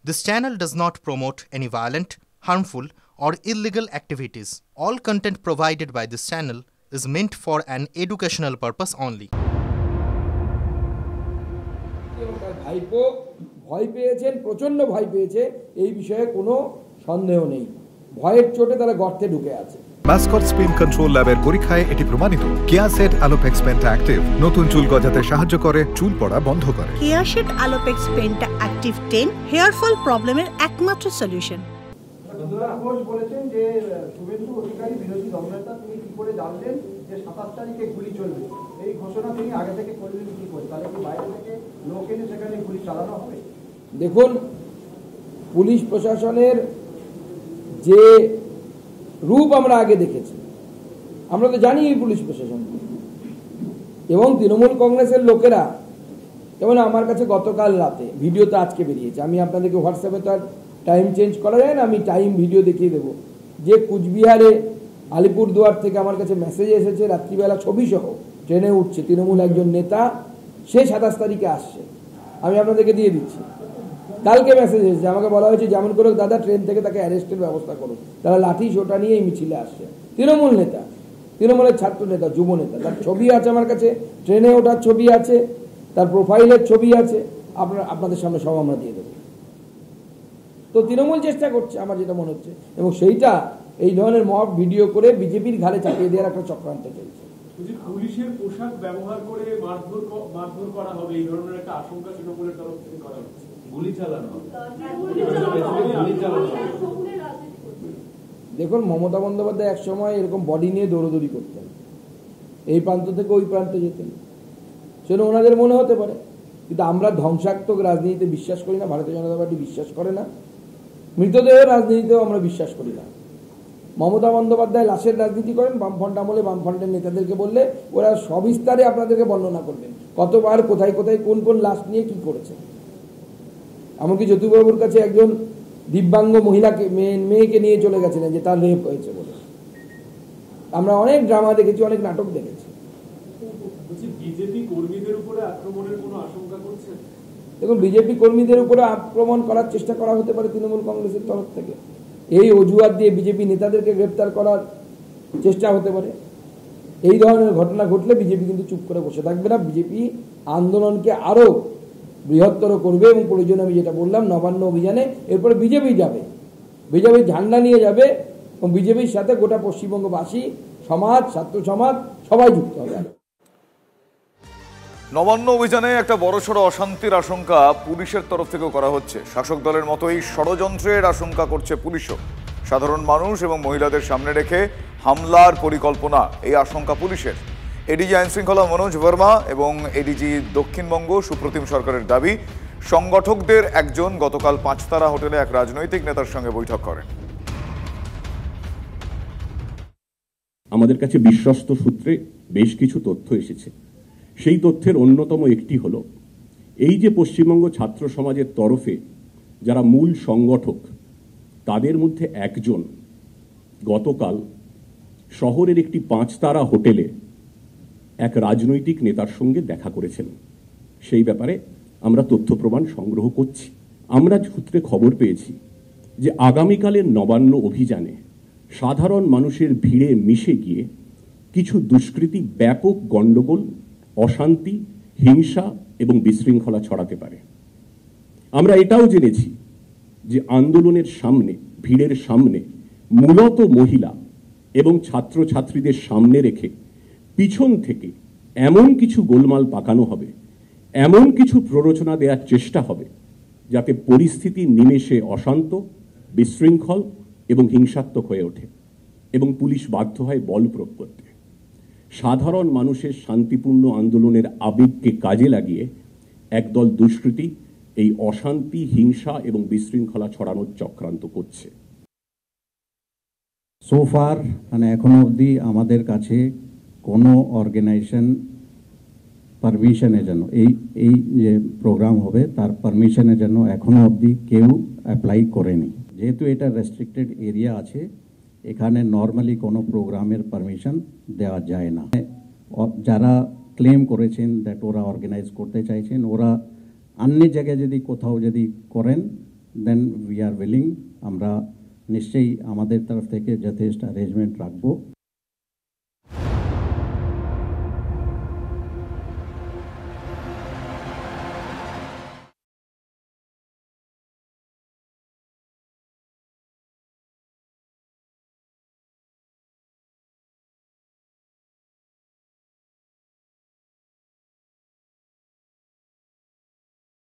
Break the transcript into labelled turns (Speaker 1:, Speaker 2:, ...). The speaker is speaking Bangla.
Speaker 1: This channel does not promote any violent, harmful, or illegal activities. All content provided by this channel is meant for an educational purpose only.
Speaker 2: ভাইপো ভয় পেয়েছেন, প্রচন্ড ভয় পেয়েছে, এই বিষয়ে কোনো সন্দেহ নেই। ভয়ের চোটে তারা গর্তে ঢুকে আছে।
Speaker 3: মাসকট স্পিন কন্ট্রোল ল্যাবের পরীক্ষায় এটি প্রমাণিত। কেয়াসেট আলোপেক্স পেন্টা অ্যাক্টিভ নতুন চুল গজাতে সাহায্য করে, চুল পড়া বন্ধ করে।
Speaker 4: কেয়াসেট আলোপেক্স পেন্টা অ্যাক্টিভ 10 হেয়ার ফল প্রবলেমের একমাত্র সলিউশন।
Speaker 2: ঘোষ বলেছেন যে শুভেন্দু অধিকারী বিরোধী দলনেতা, তিনি কি করে জানলেন যে 27 তারিখে গুলি চলবে? এই ঘোষণা তিনি আগে থেকে করলেন কি করে? তাহলে কি বাইরে থেকে লোক এনে সেখানে গুলি চালানো হবে? দেখুন, পুলিশ প্রশাসনের যে রূপ আমরা আগে দেখেছি, আমরা তো জানি এই পুলিশ প্রশাসন, এবং তৃণমূল কংগ্রেসের লোকেরা, যেমন আমার কাছে গতকাল রাতে ভিডিও তো আজকে বেরিয়েছে, আমি আপনাদেরকে হোয়াটসঅ্যাপে তো আর টাইম চেঞ্জ করা যায় না, আমি টাইম ভিডিও দেখিয়ে দেবো, যে কুচবিহারে আলিপুরদুয়ার থেকে আমার কাছে মেসেজ এসেছে, রাত্রিবেলা ছবি সহ ট্রেনে উঠছে তৃণমূল একজন নেতা, সে 27 তারিখে আসছে, আমি আপনাদেরকে দিয়ে দিচ্ছি। কালকে মেসেজ এসেছে, আমাকে বলা হয়েছে যেমন করে দাদা ট্রেন থেকে তাকে অ্যারেস্টের ব্যবস্থা করুন, তারা লাঠি সোটা নিয়ে এই মিছিলে আসছে। তৃণমূল নেতা, তৃণমূলের ছাত্র নেতা, যুব নেতা, তার ছবি আছে আমার কাছে, ট্রেনে ওঠার ছবি আছে, তার প্রোফাইলের ছবি আছে, আপনাদের সামনে সব আমরা দিয়ে দেবো। তো তৃণমূল চেষ্টা করছে আমার যেটা মনে হচ্ছে, এবং সেইটা এই ধরনের মব ভিডিও করে বিজেপির ঘাড়ে চাপিয়ে দেওয়ার একটা চক্রান্ত চলছে।
Speaker 5: পুলিশের পোশাক ব্যবহার করে মারধর করা হবে, এই ধরনের একটা আশঙ্কা তৃণমূলের তরফ থেকে করা হচ্ছে, গুলি চালানো হবে।
Speaker 2: দেখুন, মমতা বন্দ্যোপাধ্যায় এক সময় এরকম বডি নিয়ে দৌড়দৌড়ি করতেন, এই প্রান্ত থেকে ওই প্রান্তে যেতেন, সেটা ওনাদের মনে হতে পারে, কিন্তু আমরা ধ্বংসাত্মক রাজনীতিতে বিশ্বাস করি না, ভারতীয় জনতা পার্টি বিশ্বাস করে না, মৃতদেহ রাজনীতিতেও আমরা বিশ্বাস করি না। মমতা বন্দ্যোপাধ্যায় লাশের রাজনীতি করেন, বামফ্রন্ট আমলে বামফ্রন্টের নেতাদেরকে বললে ওরা সবিস্তারে আপনাদেরকে বর্ণনা করবেন কতবার কোথায় কোথায় কোন কোন লাশ নিয়ে কি করেছে। এমনকি জ্যোতিবাবুর কাছে একজন দিব্যাঙ্গ মহিলাকে মেয়েকে নিয়ে চলে গেছিলেন যে তার রেপ হয়েছে বলে। আমরা অনেক ড্রামা দেখেছি, অনেক নাটক দেখেছি।
Speaker 5: বিজেপি কর্মীদের উপরে আক্রমণের কোনো আশঙ্কা করছেন?
Speaker 2: দেখুন, বিজেপি কর্মীদের উপরে আক্রমণ করার চেষ্টা করা হতে পারে তৃণমূল কংগ্রেসের তরফ থেকে, এই অজুহাত দিয়ে বিজেপি নেতাদেরকে গ্রেপ্তার করার চেষ্টা হতে পারে। এই ধরনের ঘটনা ঘটলে বিজেপি কিন্তু চুপ করে বসে থাকবে না, বিজেপি আন্দোলনকে আরো বৃহত্তর করবে, এবং প্রয়োজনে আমি যেটা বললাম নবান্ন অভিযানে এরপরে বিজেপি যাবে, বিজেপি ঝান্ডা নিয়ে যাবে, এবং বিজেপির সাথে গোটা পশ্চিমবঙ্গবাসী সমাজ, ছাত্র সমাজ সবাই যুক্ত হবে।
Speaker 6: নবান্ন অভিযানে একটা বড়সড় অশান্তির আশঙ্কা পুলিশের তরফ থেকেও করা হচ্ছে। শাসক দলের মতোই ষড়যন্ত্রের আশঙ্কা করছে পুলিশও। সাধারণ মানুষ এবং মহিলাদের সামনে রেখে হামলার পরিকল্পনা, এই আশঙ্কা পুলিশের। এডিজি আইন শৃঙ্খলা মনোজ বর্মা এবং এডিজি দক্ষিণবঙ্গ সুপ্রতিম সরকারের দাবি, সংগঠকদের একজন গতকাল পাঁচতারা হোটেলে এক রাজনৈতিক নেতার সঙ্গে বৈঠক করেন।
Speaker 7: আমাদের কাছে বিশ্বস্ত সূত্রে বেশ কিছু তথ্য এসেছে। সেই তথ্যের অন্যতম একটি হলো, এই যে পশ্চিমবঙ্গ ছাত্র সমাজের তরফে যারা মূল সংগঠক, তাদের মধ্যে একজন গতকাল শহরের একটি পাঁচতারা হোটেলে এক রাজনৈতিক নেতার সঙ্গে দেখা করেছেন। সেই ব্যাপারে আমরা তথ্য প্রমাণ সংগ্রহ করছি। আমরা সূত্রে খবর পেয়েছি যে আগামীকালের নবান্ন অভিযানে সাধারণ মানুষের ভিড়ে মিশে গিয়ে কিছু দুষ্কৃতী ব্যাপক গণ্ডগোল, অশান্তি, হিংসা এবং বিশৃঙ্খলা ছড়াতে পারে। আমরা এটাও জেনেছি যে আন্দোলনের সামনে, ভিড়ের সামনে মূলত মহিলা এবং ছাত্রছাত্রীদের সামনে রেখে পিছন থেকে এমন কিছু গোলমাল পাকানো হবে, এমন কিছু প্ররোচনা দেওয়ার চেষ্টা হবে যাতে পরিস্থিতি নিমেষে অশান্ত, বিশৃঙ্খল এবং হিংসাত্মক হয়ে ওঠে, এবং পুলিশ বাধ্য হয় বল প্রয়োগ করতে। সাধারণ মানুষের শান্তিপূর্ণ আন্দোলনের আবেগকে কাজে লাগিয়ে একদল দুষ্কৃতী এই অশান্তি, হিংসা এবং বিশৃঙ্খলা ছড়ানোর চক্রান্ত করছে।
Speaker 8: সোফার মানে এখনো অবধি আমাদের কাছে কোনো অর্গানাইজেশন পারমিশনের জন্য এই যে প্রোগ্রাম হবে তার পারমিশনের জন্য এখনো অবধি কেউ অ্যাপ্লাই করেনি। যেহেতু এটা রেস্ট্রিক্টেড এরিয়া আছে, এখানে নর্মালি কোনো প্রোগ্রামের পারমিশন দেওয়া যায় না। যারা ক্লেম করেছেন দ্যাট ওরা অর্গানাইজ করতে চাইছেন, ওরা অন্য জায়গায় যদি কোথাও যদি করেন দেন উই আর উইলিং, আমরা নিশ্চয়ই আমাদের তরফ থেকে যথেষ্ট অ্যারেঞ্জমেন্ট রাখবো।